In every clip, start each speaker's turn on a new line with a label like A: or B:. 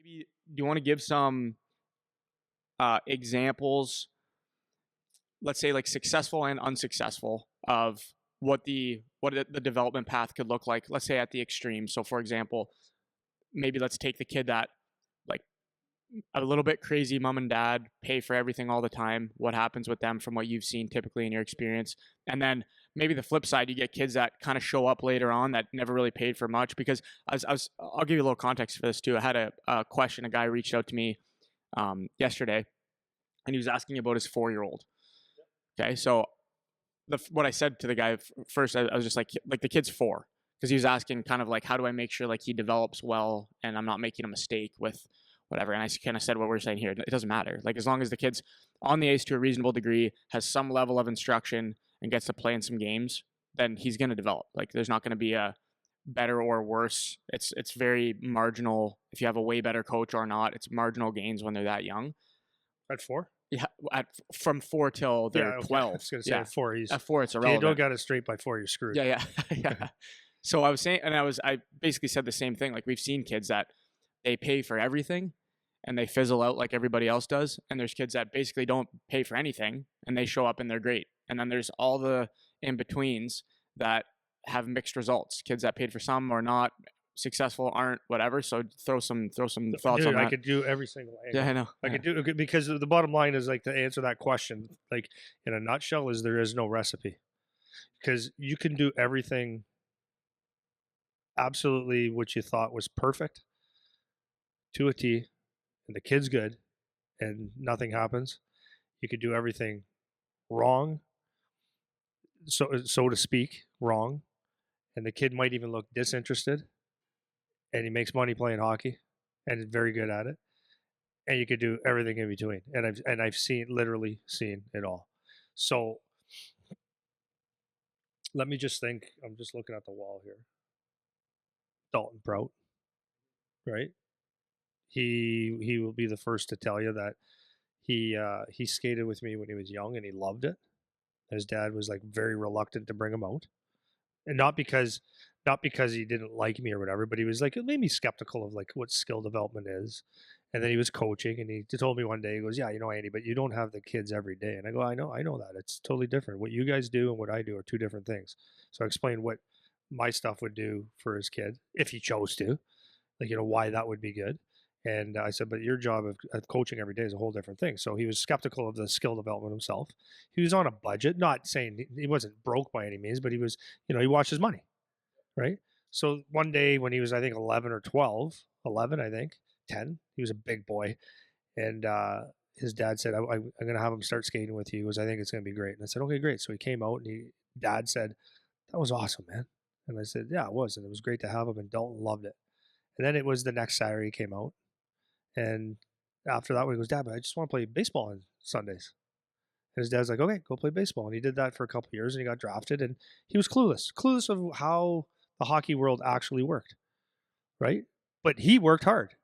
A: maybe do you want to give some examples, let's say like successful and unsuccessful, of what the development path could look like, let's say at the extreme. So for example, maybe let's take the kid that, like, a little bit crazy mom and dad pay for everything all the time. What happens with them from what you've seen typically in your experience? And then maybe the flip side, you get kids that kind of show up later on that never really paid for much. Because I'll give you a little context for this too. I had a question. A guy reached out to me yesterday, and he was asking about his 4-year-old. Okay, so what I said to the guy first, I was just like the kid's 4, because he was asking kind of like, how do I make sure like he develops well and I'm not making a mistake with whatever. And I kind of said what we're saying here. It doesn't matter. Like, as long as the kid's on the ice to a reasonable degree, has some level of instruction, and gets to play in some games, then he's going to develop. Like, there's not going to be a better or worse. It's very marginal if you have a way better coach or not. It's marginal gains when they're that young.
B: At 4?
A: Yeah, from 4 till they're 12.
B: I was going to say at 4.
A: At 4, it's irrelevant.
B: You don't got it straight by 4, you're screwed.
A: Yeah. So I was saying, and I basically said the same thing. Like, we've seen kids that they pay for everything and they fizzle out like everybody else does. And there's kids that basically don't pay for anything and they show up and they're great. And then there's all the in-betweens that have mixed results. Kids that paid for some or not, successful, aren't, whatever. So throw some thoughts on that.
B: I could do every single angle.
A: Yeah, I know.
B: I could do, because the bottom line is, like, to answer that question, like, in a nutshell, is there is no recipe. Because you can do everything absolutely what you thought was perfect to a T, and the kid's good, and nothing happens. You could do everything wrong, so to speak, wrong, and the kid might even look disinterested, and he makes money playing hockey, and is very good at it. And you could do everything in between, and I've literally seen it all. So let me just think. I'm just looking at the wall here. Dalton Prout, right? He will be the first to tell you that he skated with me when he was young and he loved it. His dad was like very reluctant to bring him out, and not because he didn't like me or whatever, but he was like, it made me skeptical of like what skill development is. And then he was coaching, and he told me one day, he goes, yeah, Andy, but you don't have the kids every day. And I go, I know that. It's totally different. What you guys do and what I do are two different things. So I explained what my stuff would do for his kid if he chose to, like, why that would be good. And I said, but your job of coaching every day is a whole different thing. So he was skeptical of the skill development himself. He was on a budget, not saying he wasn't broke by any means, but he was, he watched his money, right? So one day when he was, I think, 11 or 12, 11, I think, 10, he was a big boy. And his dad said, I'm going to have him start skating with you. He goes, I think it's going to be great. And I said, okay, great. So he came out, and dad said, that was awesome, man. And I said, yeah, it was. And it was great to have him. And Dalton loved it. And then it was the next Saturday he came out. And after that, he goes, Dad, but I just want to play baseball on Sundays. And his dad's like, okay, go play baseball. And he did that for a couple of years, and he got drafted. And he was clueless of how the hockey world actually worked, right? But he worked hard,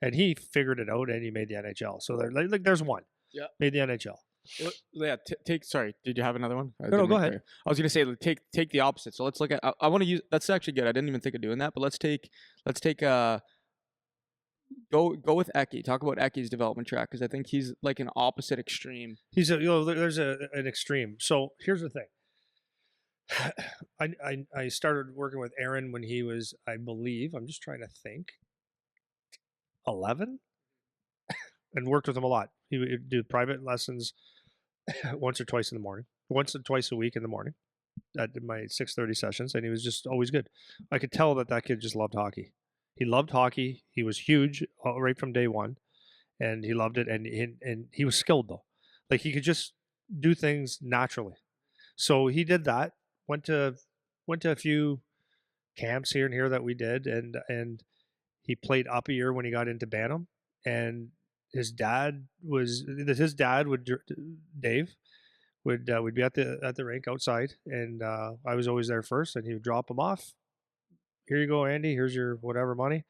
B: and he figured it out, and he made the NHL. So there's one. Yeah. Made the NHL.
A: Well, yeah. Sorry, did you have another one?
B: No, go ahead.
A: I was going to say, take the opposite. So let's look at. I want to use. That's actually good. I didn't even think of doing that. But let's take. Go with Eki. Talk about Eki's development track, because I think he's like an opposite extreme.
B: He's there's an extreme. So here's the thing. I started working with Aaron when he was, I believe, I'm just trying to think, 11, and worked with him a lot. He would do private lessons once or twice a week in the morning at my 6:30 sessions, and he was just always good. I could tell that kid just loved hockey. He loved hockey. He was huge right from day one, and he loved it. And he was skilled, though. Like, he could just do things naturally. So he did that. Went to a few camps here and here that we did, and he played up a year when he got into Bantam. And his dad Dave would be at the rink outside, and I was always there first, and he would drop him off. Here you go, Andy. Here's your whatever money,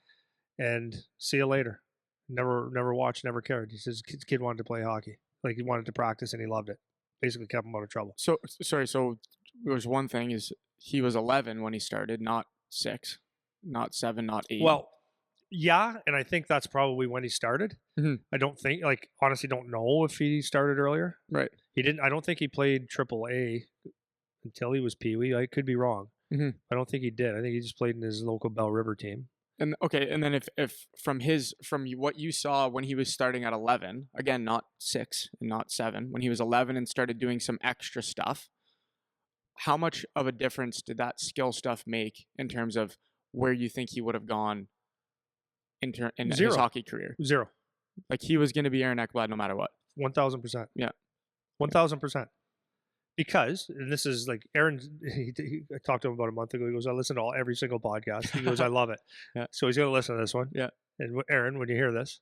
B: and see you later. Never watched, never cared. He says his kid wanted to play hockey. Like, he wanted to practice, and he loved it. Basically kept him out of trouble.
A: So, sorry. So there was one thing, is he was 11 when he started, not 6, not 7, not 8.
B: Well, Yeah, and I think that's probably when he started.
A: Mhm.
B: I don't think, like, honestly, don't know if he started earlier.
A: Right.
B: He didn't. I don't think he played Triple A until he was Pee Wee. I could be wrong.
A: Mhm.
B: I don't think he did. I think he just played in his local Bell River team.
A: And okay, and then if what you saw when he was starting at 11, again, not 6 and not 7, when he was 11 and started doing some extra stuff, how much of a difference did that skill stuff make in terms of where you think he would have gone in his
B: Zero.
A: hockey career?
B: Zero.
A: Like he was going to be Aaron Ekblad no matter what.
B: 1,000%.
A: Yeah.
B: 1,000%. Because, and this is like Aaron, I talked to him about a month ago. He goes, I listen to every single podcast. He goes, I love it.
A: Yeah.
B: So he's going to listen to this one.
A: Yeah.
B: And Aaron, when you hear this,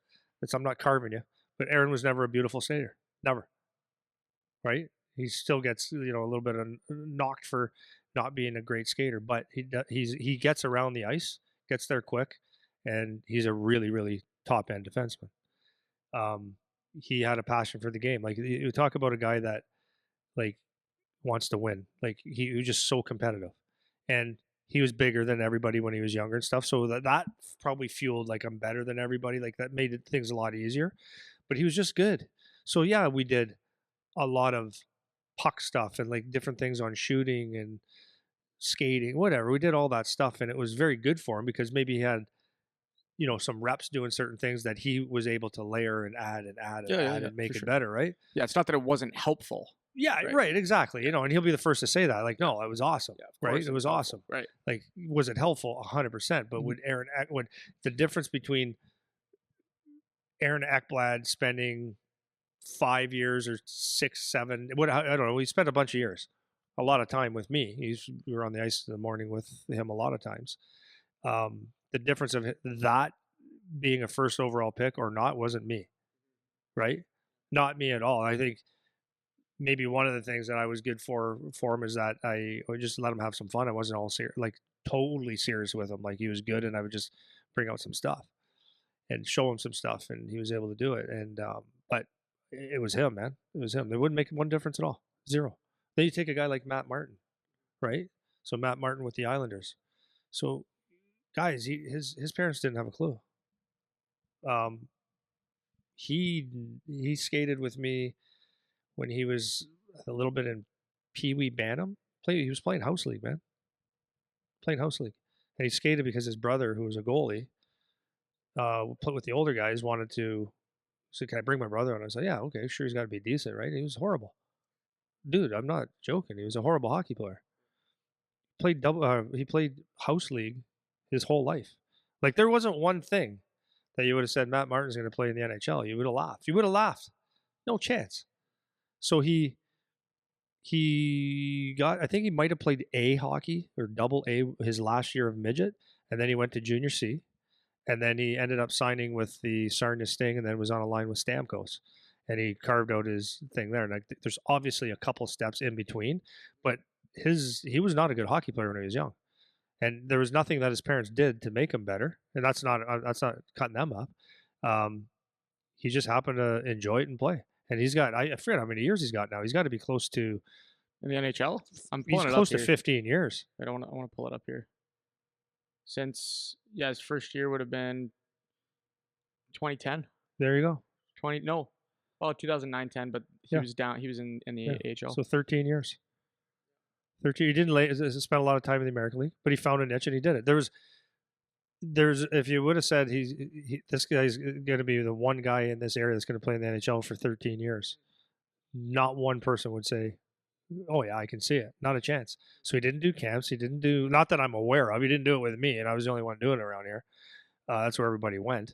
B: I'm not carving you, but Aaron was never a beautiful skater. Never. Right? He still gets, a little bit of knocked for not being a great skater, but he gets around the ice, gets there quick, and he's a really, really top end defenseman. He had a passion for the game. Like, you talk about a guy that, like, wants to win. Like, he was just so competitive, and he was bigger than everybody when he was younger and stuff. So that probably fueled, like, I'm better than everybody. Like, that made things a lot easier. But he was just good. So yeah, we did a lot of puck stuff and, like, different things on shooting and skating, whatever. We did all that stuff, and it was very good for him because maybe he had, some reps doing certain things that he was able to layer and add and add and add and make it better, right?
A: Yeah, it's not that it wasn't helpful.
B: Yeah, right, exactly. And he'll be the first to say that. Like, no, it was awesome.
A: Yeah, of
B: right?
A: course
B: It was
A: helpful.
B: awesome.
A: Right.
B: Like, was it helpful? 100%. But when the difference between Aaron Ekblad spending 5 years or 6, 7, I don't know. He spent a bunch of years, a lot of time with me. We were on the ice in the morning with him a lot of times. The difference of that being a first overall pick or not wasn't me, right? Not me at all. I think maybe one of the things that I was good for him is that I would just let him have some fun. I wasn't all serious, like totally serious with him. Like, he was good, and I would just bring out some stuff and show him some stuff, and he was able to do it. And but it was him, man. It was him. They wouldn't make one difference at all. Zero. Then you take a guy like Matt Martin, right? So Matt Martin with the Islanders. So, guys, his parents didn't have a clue. He skated with me when he was a little bit in Pee Wee Bantam. He was playing house league, man. Playing house league, and he skated because his brother, who was a goalie, played with the older guys, wanted to. So, can I bring my brother on? I said, yeah, okay, sure. He's got to be decent, right? He was horrible, dude. I'm not joking. He was a horrible hockey player. He played house league his whole life. Like, there wasn't one thing that you would have said Matt Martin's going to play in the NHL. You would have laughed. You would have laughed. No chance. So he got, I think he might have played A hockey or double A his last year of midget, and then he went to junior C, and then he ended up signing with the Sarnia Sting, and then was on a line with Stamkos, and he carved out his thing there. And there's obviously a couple steps in between, but he was not a good hockey player when he was young, and there was nothing that his parents did to make him better, and that's not cutting them up. He just happened to enjoy it and play. And he's got, I forget how many years he's got now. He's got to be close to,
A: in the NHL.
B: He's close to 15 years.
A: I want to pull it up here. Since his first year would have been 2010.
B: There you go.
A: 2009-10, but he was down. He was in the AHL.
B: So 13 years. 13. He didn't spend a lot of time in the American League, but he found a niche and he did it. There's if you would have said this guy's going to be the one guy in this area that's going to play in the NHL for 13 years, not one person would say, oh yeah, I can see it. Not a chance. So he didn't do camps. He didn't do, not that I'm aware of. He didn't do it with me, and I was the only one doing it around here. That's where everybody went.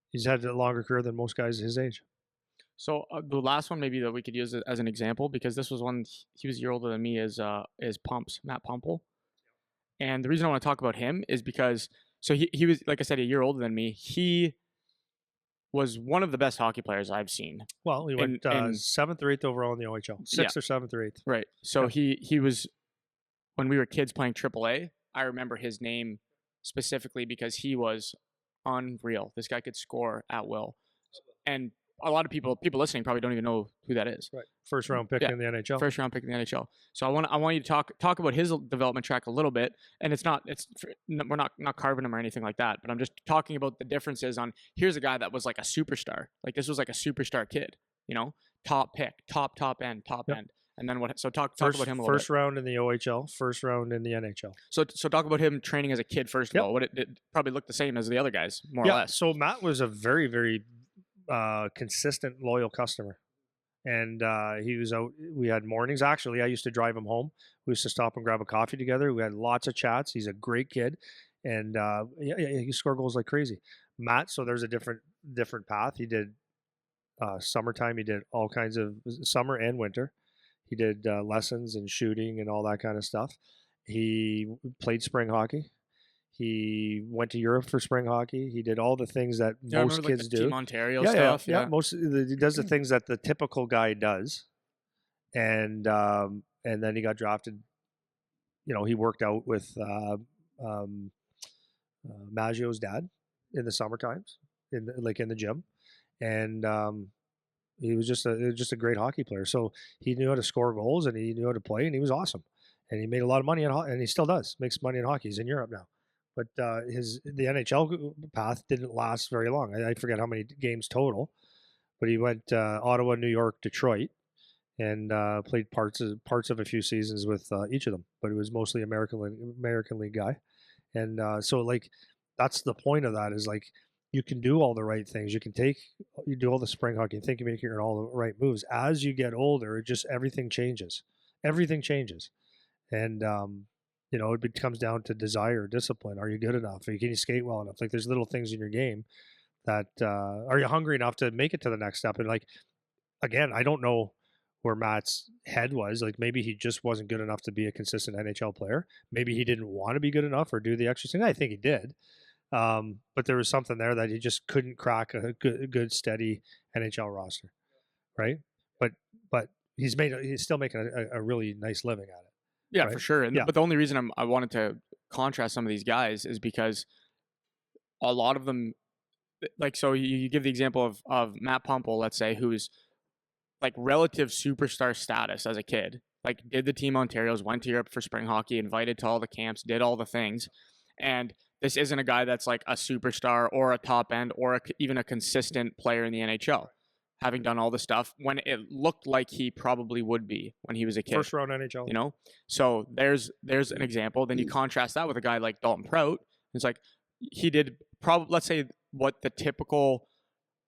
B: He's had a longer career than most guys his age.
A: So the last one maybe that we could use as an example, because this was one, he was a year older than me, is Matt Pumple. And the reason I want to talk about him is because, so he was, like I said, a year older than me. He was one of the best hockey players I've seen.
B: Well, he went 7th or 8th overall in the OHL. 6th or 7th or 8th.
A: Right. So he was, when we were kids playing AAA, I remember his name specifically because he was unreal. This guy could score at will. And a lot of people listening probably don't even know who that is.
B: Right. First round pick
A: Yeah.
B: in the NHL.
A: First round pick in the NHL. So I want you to talk about his development track a little bit. And we're not carving him or anything like that. But I'm just talking about the differences on, here's a guy that was like a superstar. Like this was like a superstar kid, you know, top pick, top end. And then what? So talk about him a little bit.
B: First round in the OHL, first round in the NHL.
A: So talk about him training as a kid first of all. What it probably looked the same as the other guys, more or less.
B: So Matt was a very, very consistent, loyal customer, and he was out. We had mornings. Actually, I used to drive him home. We used to stop and grab a coffee together. We had lots of chats. He's a great kid, and he scored goals like crazy. Matt. So there's a different path. He did summertime. He did all kinds of summer and winter. He did lessons and shooting and all that kind of stuff. He played spring hockey. He went to Europe for spring hockey. He did all the things that most kids do.
A: Team Ontario stuff.
B: Yeah. He does the things that the typical guy does, and then he got drafted. You know, he worked out with Maggio's dad in the summer times, in the gym, and he was just a great hockey player. So he knew how to score goals and he knew how to play, and he was awesome. And he made a lot of money and he still makes money in hockey. He's in the now. But the NHL path didn't last very long. I forget how many games total, but he went Ottawa, New York, Detroit, and played parts of a few seasons with each of them. But it was mostly American League guy, and so like that's the point of that is like you can do all the right things. You do all the spring hockey, think you're making all the right moves. As you get older, everything changes. Everything changes, and you know, it comes down to desire, discipline. Are you good enough? Can you skate well enough? Like there's little things in your game that are you hungry enough to make it to the next step? And like, again, I don't know where Matt's head was. Like maybe he just wasn't good enough to be a consistent NHL player. Maybe he didn't want to be good enough or do the extra thing. I think he did. But there was something there that he just couldn't crack a good steady NHL roster. Right. But he's still making a really nice living at it.
A: Yeah,
B: right?
A: For sure. But the only reason I wanted to contrast some of these guys is because a lot of them, like, so you give the example of Matt Pumple, let's say, who's like relative superstar status as a kid, like did the Team Ontarios, went to Europe for spring hockey, invited to all the camps, did all the things. And this isn't a guy that's like a superstar or a top end or even a consistent player in the NHL, having done all the stuff when it looked like he probably would be when he was a kid.
B: First round NHL.
A: You know? So there's an example. Then you contrast that with a guy like Dalton Prout. It's like he did probably, let's say, what the typical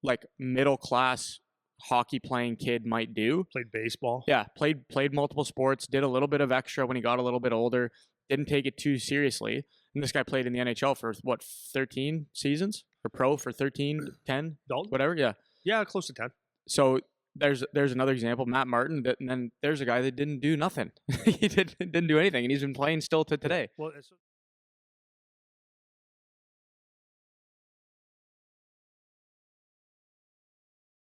A: like middle class hockey playing kid might do.
B: Played baseball.
A: Yeah, played multiple sports, did a little bit of extra when he got a little bit older, didn't take it too seriously. And this guy played in the NHL for what, 13 seasons? For pro for 13, 10,
B: Dalton?
A: Whatever, yeah.
B: Yeah, close to 10.
A: So there's and example, Matt Martin, and then there's a guy that didn't do nothing. He didn't do anything, and he's been playing still to today.
B: Well,